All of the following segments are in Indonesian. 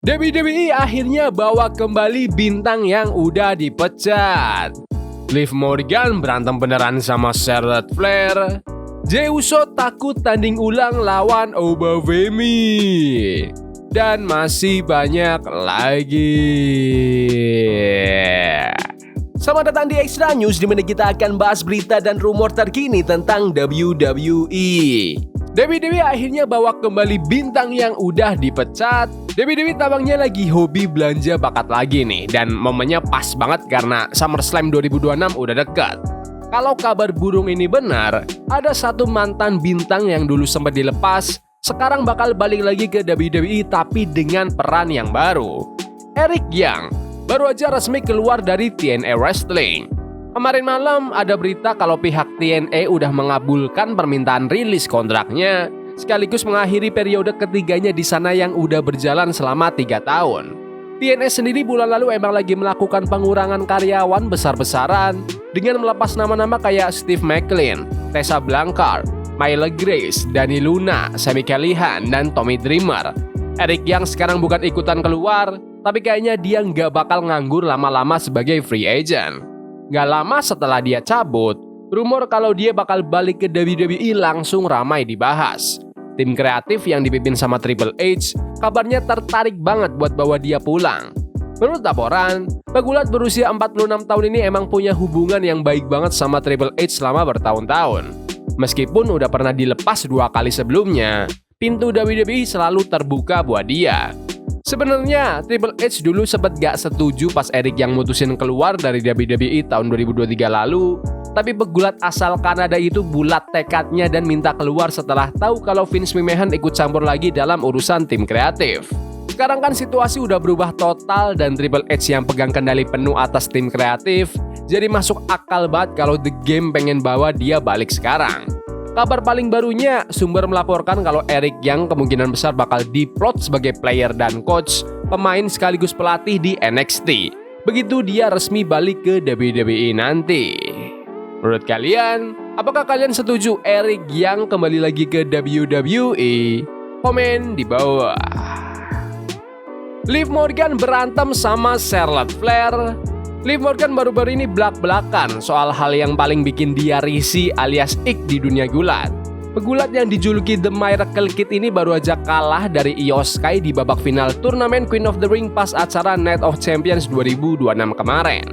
WWE akhirnya bawa kembali bintang yang udah dipecat. Liv Morgan berantem beneran sama Charlotte Flair. Jey Uso takut tanding ulang lawan Obafemi. Dan masih banyak lagi. Selamat datang di Extra News, di mana kita akan bahas berita dan rumor terkini tentang WWE. WWE akhirnya bawa kembali bintang yang udah dipecat. WWE tampaknya lagi hobi belanja bakat lagi nih. Dan momennya pas banget karena SummerSlam 2026 udah dekat. Kalau kabar burung ini benar, ada satu mantan bintang yang dulu sempat dilepas, sekarang bakal balik lagi ke WWE tapi dengan peran yang baru. Eric Young baru aja resmi keluar dari TNA Wrestling. Kemarin malam ada berita kalau pihak TNA udah mengabulkan permintaan rilis kontraknya, sekaligus mengakhiri periode ketiganya di sana yang udah berjalan selama 3 tahun. TNA sendiri bulan lalu emang lagi melakukan pengurangan karyawan besar-besaran dengan melepas nama-nama kayak Steve Maclin, Tessa Blanchard, Myla Grace, Dani Luna, Sami Callihan, dan Tommy Dreamer. Eric Young sekarang bukan ikutan keluar, tapi kayaknya dia nggak bakal nganggur lama-lama sebagai free agent. Gak lama setelah dia cabut, rumor kalau dia bakal balik ke WWE langsung ramai dibahas. Tim kreatif yang dipimpin sama Triple H kabarnya tertarik banget buat bawa dia pulang. Menurut laporan, pegulat berusia 46 tahun ini emang punya hubungan yang baik banget sama Triple H selama bertahun-tahun. Meskipun udah pernah dilepas 2 kali sebelumnya, pintu WWE selalu terbuka buat dia. Sebenarnya Triple H dulu sempat gak setuju pas Eric yang mutusin keluar dari WWE tahun 2023 lalu, tapi pegulat asal Kanada itu bulat tekadnya dan minta keluar setelah tahu kalau Vince McMahon ikut campur lagi dalam urusan tim kreatif. Sekarang kan situasi udah berubah total dan Triple H yang pegang kendali penuh atas tim kreatif, jadi masuk akal banget kalau The Game pengen bawa dia balik sekarang. Kabar paling barunya, sumber melaporkan kalau Eric Young kemungkinan besar bakal diplot sebagai player dan coach, pemain sekaligus pelatih di NXT. Begitu dia resmi balik ke WWE nanti. Menurut kalian, apakah kalian setuju Eric Young kembali lagi ke WWE? Komen di bawah. Liv Morgan berantem sama Charlotte Flair. Liv Morgan baru-baru ini belak-belakan soal hal yang paling bikin dia risih alias ick di dunia gulat. Pegulat yang dijuluki The Miracle Kid ini baru aja kalah dari Io Sky di babak final turnamen Queen of the Ring pas acara Night of Champions 2026 kemarin.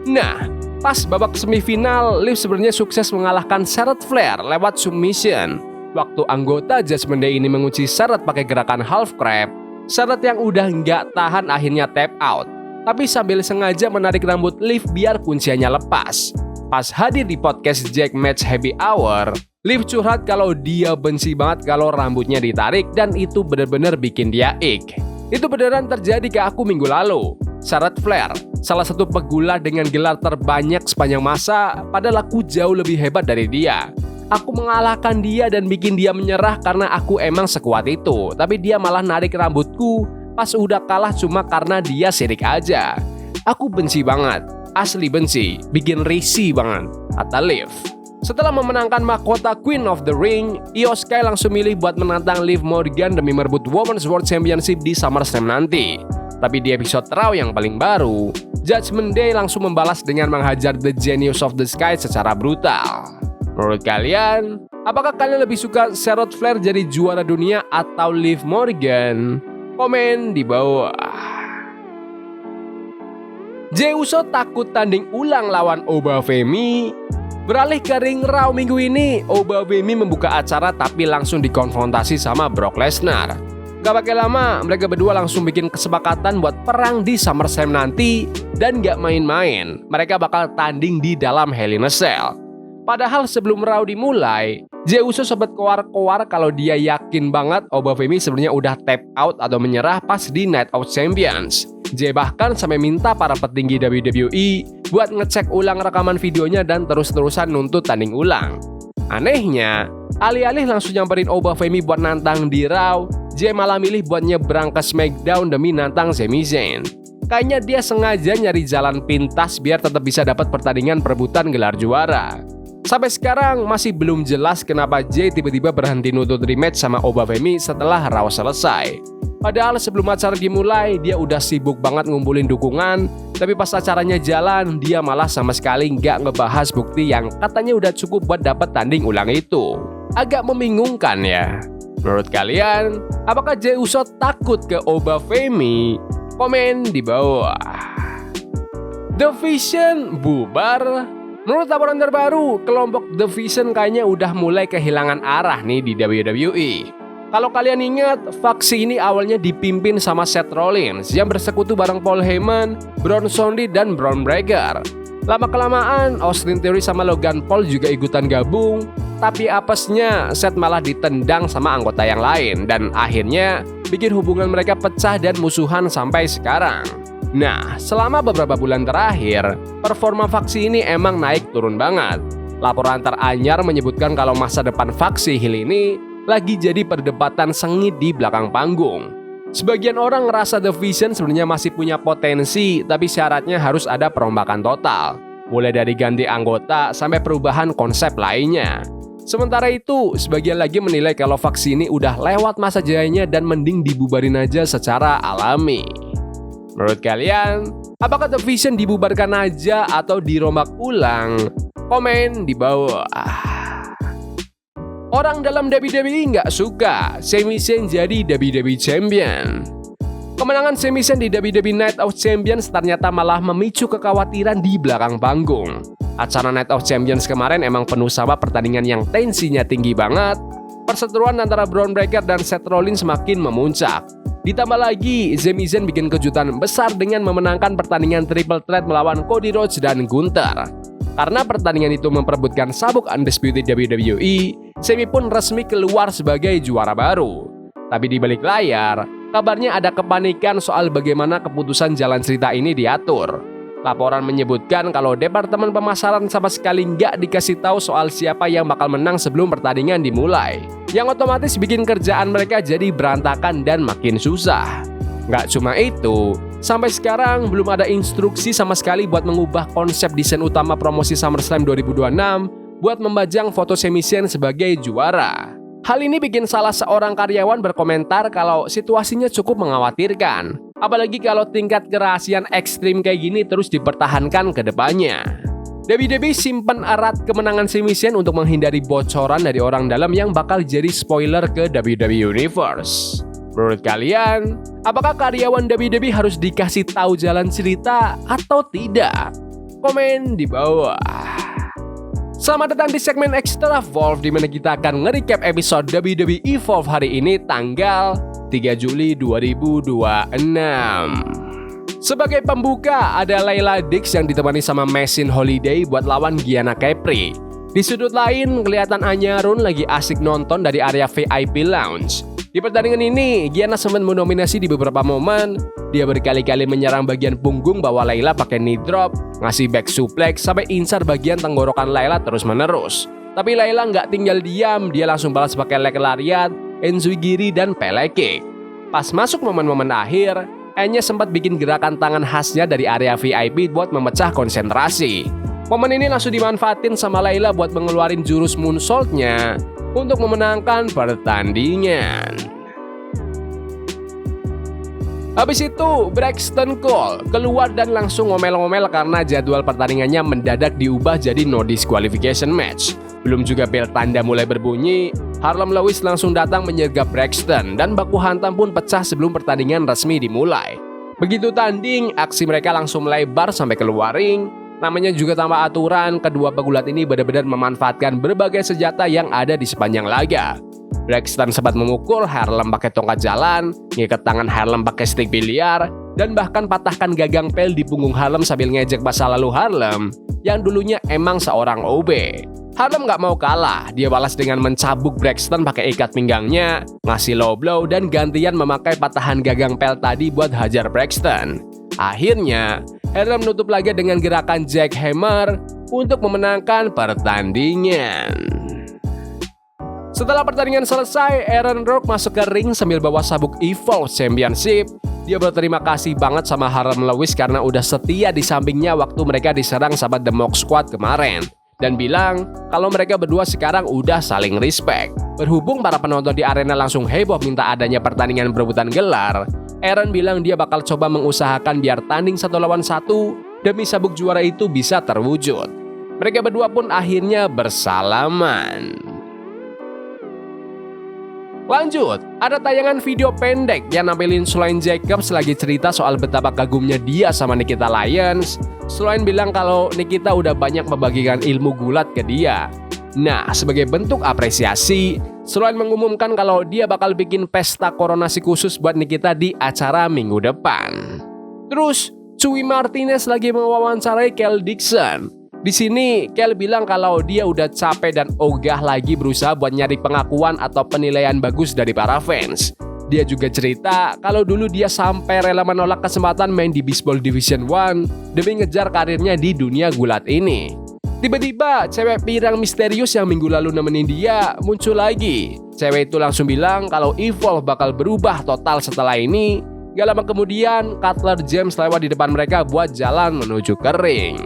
Nah, pas babak semifinal, Liv sebenarnya sukses mengalahkan Charlotte Flair lewat submission. Waktu anggota Judgment Day ini mengunci Charlotte pakai gerakan half crab, Charlotte yang udah nggak tahan akhirnya tap out. Tapi sambil sengaja menarik rambut Liv biar kunciannya lepas. Pas hadir di podcast Jack Match Happy Hour, Liv curhat kalau dia benci banget kalau rambutnya ditarik dan itu bener-bener bikin dia ick. Itu beneran terjadi ke aku minggu lalu. Charlotte Flair, salah satu pegulat dengan gelar terbanyak sepanjang masa, padahal aku jauh lebih hebat dari dia. Aku mengalahkan dia dan bikin dia menyerah karena aku emang sekuat itu, tapi dia malah narik rambutku pas udah kalah cuma karena dia sirik aja. Aku benci banget, asli benci, bikin risih banget, kata Liv. Setelah memenangkan mahkota Queen of the Ring, Io Sky langsung milih buat menantang Liv Morgan demi merebut Women's World Championship di SummerSlam nanti. Tapi di episode Raw yang paling baru, Judgment Day langsung membalas dengan menghajar The Genius of the Sky secara brutal. Menurut kalian, apakah kalian lebih suka Charlotte Flair jadi juara dunia atau Liv Morgan? Komen di bawah. Jey Uso takut tanding ulang lawan Obafemi. Beralih ke ring Raw minggu ini, Obafemi membuka acara tapi langsung dikonfrontasi sama Brock Lesnar. Gak pakai lama, mereka berdua langsung bikin kesepakatan buat perang di SummerSlam nanti. Dan gak main-main, mereka bakal tanding di dalam Hell in a Cell. Padahal sebelum Raw dimulai, Jey Uso sempat koar-koar kalau dia yakin banget Obafemi sebenarnya udah tap out atau menyerah pas di Night of Champions. Jey bahkan sampai minta para petinggi WWE buat ngecek ulang rekaman videonya dan terus-terusan nuntut tanding ulang. Anehnya, alih-alih langsung nyamperin Obafemi buat nantang di Raw, Jey malah milih buat nyebrang ke SmackDown demi nantang Sami Zayn. Kayaknya dia sengaja nyari jalan pintas biar tetap bisa dapat pertandingan perebutan gelar juara. Sampai sekarang masih belum jelas kenapa Jey tiba-tiba berhenti nuntut rematch sama Obafemi setelah Raw selesai. Padahal sebelum acara dimulai, dia udah sibuk banget ngumpulin dukungan, tapi pas acaranya jalan, dia malah sama sekali nggak ngebahas bukti yang katanya udah cukup buat dapat tanding ulang itu. Agak membingungkan ya. Menurut kalian, apakah Jey Uso takut ke Obafemi? Komen di bawah. The Vision bubar. Menurut laporan terbaru, kelompok The Vision kayaknya udah mulai kehilangan arah nih di WWE. Kalau kalian ingat, faksi ini awalnya dipimpin sama Seth Rollins yang bersekutu bareng Paul Heyman, Bronson Reed, dan Bron Breakker. Lama-kelamaan, Austin Theory sama Logan Paul juga ikutan gabung, tapi apesnya Seth malah ditendang sama anggota yang lain dan akhirnya bikin hubungan mereka pecah dan musuhan sampai sekarang. Nah, selama beberapa bulan terakhir, performa faksi ini emang naik turun banget. Laporan teranyar menyebutkan kalau masa depan faksi heel ini lagi jadi perdebatan sengit di belakang panggung. Sebagian orang ngerasa The Vision sebenarnya masih punya potensi, tapi syaratnya harus ada perombakan total, mulai dari ganti anggota sampai perubahan konsep lainnya. Sementara itu, sebagian lagi menilai kalau faksi ini udah lewat masa jayanya dan mending dibubarin aja secara alami. Menurut kalian, apakah The Vision dibubarkan aja atau dirombak ulang? Komen di bawah. Orang dalam WWE nggak suka Sami Zayn jadi WWE Champion. Kemenangan Sami Zayn di WWE Night of Champions ternyata malah memicu kekhawatiran di belakang panggung. Acara Night of Champions kemarin emang penuh sama pertandingan yang tensinya tinggi banget. Perseteruan antara Bron Breakker dan Seth Rollins semakin memuncak. Ditambah lagi, Sami Zayn bikin kejutan besar dengan memenangkan pertandingan triple threat melawan Cody Rhodes dan Gunther. Karena pertandingan itu memperebutkan sabuk Undisputed WWE, Sami pun resmi keluar sebagai juara baru. Tapi di balik layar, kabarnya ada kepanikan soal bagaimana keputusan jalan cerita ini diatur. Laporan menyebutkan kalau departemen pemasaran sama sekali nggak dikasih tahu soal siapa yang bakal menang sebelum pertandingan dimulai, yang otomatis bikin kerjaan mereka jadi berantakan dan makin susah. Nggak cuma itu, sampai sekarang belum ada instruksi sama sekali buat mengubah konsep desain utama promosi SummerSlam 2026 buat membajang foto Sami Zayn sebagai juara. Hal ini bikin salah seorang karyawan berkomentar kalau situasinya cukup mengkhawatirkan, apalagi kalau tingkat kerahasiaan ekstrim kayak gini terus dipertahankan ke depannya. WWE simpan erat kemenangan Sami Zayn untuk menghindari bocoran dari orang dalam yang bakal jadi spoiler ke WWE Universe. Menurut kalian, apakah karyawan WWE harus dikasih tahu jalan cerita atau tidak? Komen di bawah. Selamat datang di segmen Extra Evolve, di mana kita akan nge-recap episode WWE Evolve hari ini tanggal 3 Juli 2026. Sebagai pembuka, ada Layla Dix yang ditemani sama Machine Holiday buat lawan Gianna Capri. Di sudut lain, kelihatan Anya Run lagi asik nonton dari area VIP Lounge. Di pertandingan ini, Gianna sempat mendominasi di beberapa momen. Dia berkali-kali menyerang bagian punggung bahwa Layla pakai knee drop, ngasih back suplex, sampai insar bagian tenggorokan Layla terus-menerus. Tapi Layla nggak tinggal diam, dia langsung balas pakai leg lariat, enziguri, dan pele kick. Pas masuk momen-momen akhir, Anya sempat bikin gerakan tangan khasnya dari area VIP buat memecah konsentrasi. Momen ini langsung dimanfaatin sama Layla buat mengeluarin jurus moonsault-nya untuk memenangkan pertandingan. Habis itu, Braxton Cole keluar dan langsung ngomel-ngomel karena jadwal pertandingannya mendadak diubah jadi no disqualification match. Belum juga bel tanda mulai berbunyi, Harlem Lewis langsung datang menyergap Braxton dan baku hantam pun pecah sebelum pertandingan resmi dimulai. Begitu tanding, aksi mereka langsung melebar sampai keluar ring. Namanya juga tanpa aturan, kedua pegulat ini benar-benar memanfaatkan berbagai senjata yang ada di sepanjang laga. Braxton sempat memukul Harlem pakai tongkat jalan, ngikat tangan Harlem pakai stick biliar, dan bahkan patahkan gagang pel di punggung Harlem sambil ngejek masa lalu Harlem yang dulunya emang seorang OB. Harlem nggak mau kalah, dia balas dengan mencabuk Braxton pakai ikat pinggangnya, ngasih low blow, dan gantian memakai patahan gagang pel tadi buat hajar Braxton. Akhirnya, Harlem menutup laga dengan gerakan jackhammer untuk memenangkan pertandingan. Setelah pertandingan selesai, Aaron Rourke masuk ke ring sambil bawa sabuk Evolve Championship. Dia berterima kasih banget sama Harlem Lewis karena udah setia di sampingnya waktu mereka diserang sama The Mox Squad kemarin. Dan bilang kalau mereka berdua sekarang udah saling respect. Berhubung para penonton di arena langsung heboh minta adanya pertandingan berebutan gelar, Aaron bilang dia bakal coba mengusahakan biar tanding 1 lawan 1 demi sabuk juara itu bisa terwujud. Mereka berdua pun akhirnya bersalaman. Lanjut, ada tayangan video pendek yang nampilin Sloane Jacobs lagi cerita soal betapa kagumnya dia sama Nikita Lyons. Sloane bilang kalau Nikita udah banyak membagikan ilmu gulat ke dia. Nah, sebagai bentuk apresiasi, Sloane mengumumkan kalau dia bakal bikin pesta koronasi khusus buat Nikita di acara minggu depan. Terus, Cuy Martinez lagi mewawancarai Kel Dixon. Di sini, Kel bilang kalau dia udah capek dan ogah lagi berusaha buat nyari pengakuan atau penilaian bagus dari para fans. Dia juga cerita kalau dulu dia sampai rela menolak kesempatan main di Baseball Division 1 demi ngejar karirnya di dunia gulat ini. Tiba-tiba, cewek pirang misterius yang minggu lalu nemenin dia muncul lagi. Cewek itu langsung bilang kalau Evolve bakal berubah total setelah ini. Gak lama kemudian, Cutler James lewat di depan mereka buat jalan menuju ke ring.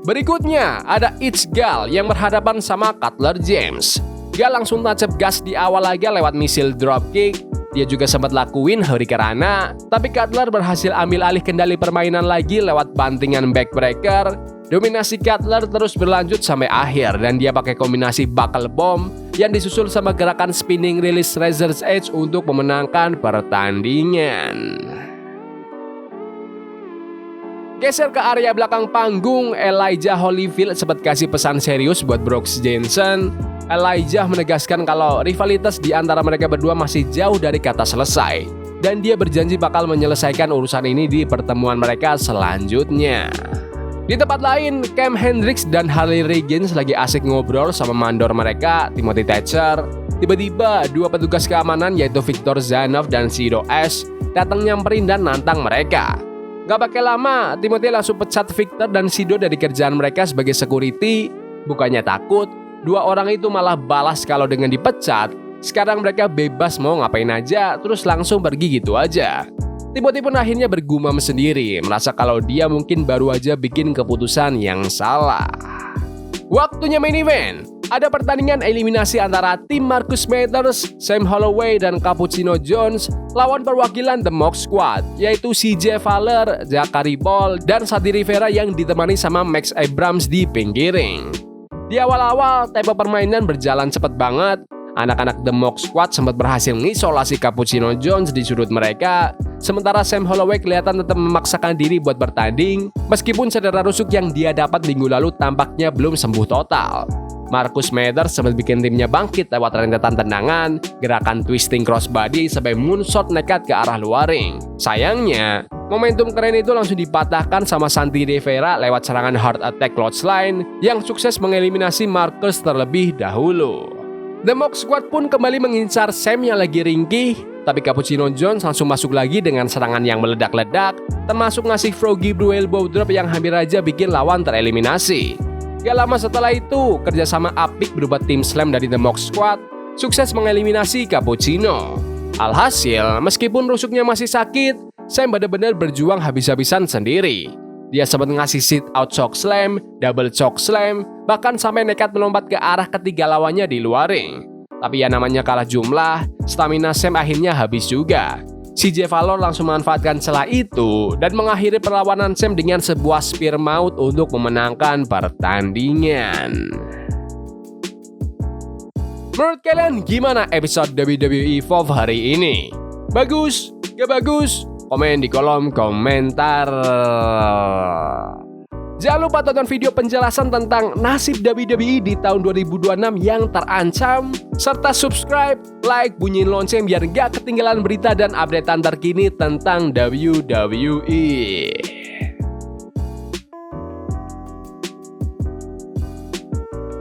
Berikutnya, ada It's Gal yang berhadapan sama Cutler James. Gal langsung tancap gas di awal aja lewat misil dropkick. Dia juga sempat lakuin Hurricanrana, tapi Cutler berhasil ambil alih kendali permainan lagi lewat bantingan backbreaker. Dominasi Cutler terus berlanjut sampai akhir dan dia pakai kombinasi buckle bomb yang disusul sama gerakan spinning release Razor's Edge untuk memenangkan pertandingan. Geser ke area belakang panggung, Elijah Holyfield sempat kasih pesan serius buat Brooks Jensen. Elijah menegaskan kalau rivalitas di antara mereka berdua masih jauh dari kata selesai dan dia berjanji bakal menyelesaikan urusan ini di pertemuan mereka selanjutnya. Di tempat lain, Cam Hendricks dan Harley Riggins lagi asik ngobrol sama mandor mereka, Timothy Thatcher. Tiba-tiba, dua petugas keamanan yaitu Victor Zanov dan Sido Ash datang nyamperin dan nantang mereka. Gak pakai lama, Timothy langsung pecat Victor dan Sido dari kerjaan mereka sebagai security. Bukannya takut, dua orang itu malah balas kalau dengan dipecat, sekarang mereka bebas mau ngapain aja, terus langsung pergi gitu aja. Timothy pun akhirnya bergumam sendiri, merasa kalau dia mungkin baru aja bikin keputusan yang salah. Waktunya main event. Ada pertandingan eliminasi antara tim Marcus Mathers, Sam Holloway, dan Cappuccino Jones lawan perwakilan The Mox Squad, yaitu CJ Fowler, Zachary Ball, dan Sadi Rivera yang ditemani sama Max Abrams di pinggir ring. Di awal-awal, tempo permainan berjalan cepat banget. Anak-anak The Mox Squad sempat berhasil mengisolasi Cappuccino Jones di sudut mereka, sementara Sam Holloway kelihatan tetap memaksakan diri buat bertanding, meskipun cedera rusuk yang dia dapat minggu lalu tampaknya belum sembuh total. Marcus Mathers sempat bikin timnya bangkit lewat rentetan tendangan, gerakan twisting crossbody sampai moonsault nekat ke arah luar ring. Sayangnya, momentum keren itu langsung dipatahkan sama Santi Rivera lewat serangan Heart Attack Clothesline yang sukses mengeliminasi Marcus terlebih dahulu. The Mox Squad pun kembali mengincar Sam yang lagi ringkih, tapi Cappuccino Jones langsung masuk lagi dengan serangan yang meledak-ledak, termasuk ngasih Froggy Blue Elbow Drop yang hampir aja bikin lawan tereliminasi. Gak lama setelah itu, kerjasama apik berupa tim slam dari The Mox Squad sukses mengeliminasi Cappuccino. Alhasil, meskipun rusuknya masih sakit, Sam benar-benar berjuang habis-habisan sendiri. Dia sempat ngasih sit out choke slam, double choke slam, bahkan sampai nekat melompat ke arah ketiga lawannya di luar ring. Tapi ya namanya kalah jumlah, stamina Sam akhirnya habis juga. CJ Fowler langsung memanfaatkan celah itu dan mengakhiri perlawanan Sam dengan sebuah spear maut untuk memenangkan pertandingan. Menurut kalian gimana episode WWE Evolve hari ini? Bagus? Gak bagus? Komen di kolom komentar. Jangan lupa tonton video penjelasan tentang nasib WWE di tahun 2026 yang terancam, serta subscribe, like, bunyiin lonceng biar gak ketinggalan berita dan update terkini tentang WWE.